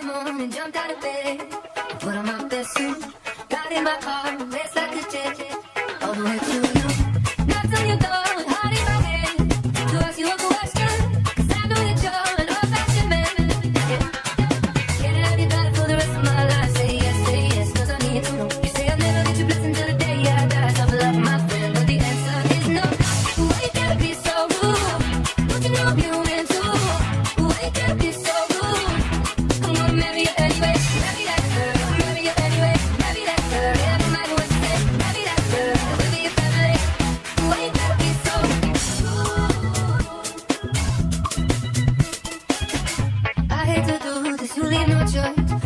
Monday morning, jumped out of bed, put on my best suit, got in my car, raced like a jet, all the way to you. Knocked on your door, heart in my hand, to ask you a question, 'cause I know that you're an old-fashioned man. Yeah. Can I be better for the rest of my life? Say yes, 'cause I need to know. You say I'll never get your blessing till the day I die. Tough love, my friend, but the answer is no. Why you gotta be so rude? Don't you know I'm human too? Why you gotta be so rude? I'm gonna marry you anyway, marry that girl, marry you anyway, marry that girl. It doesn't matter what you say, marry that girl, we'll be your family. Why you gotta be so rude? I hate to do this, you leave no choice.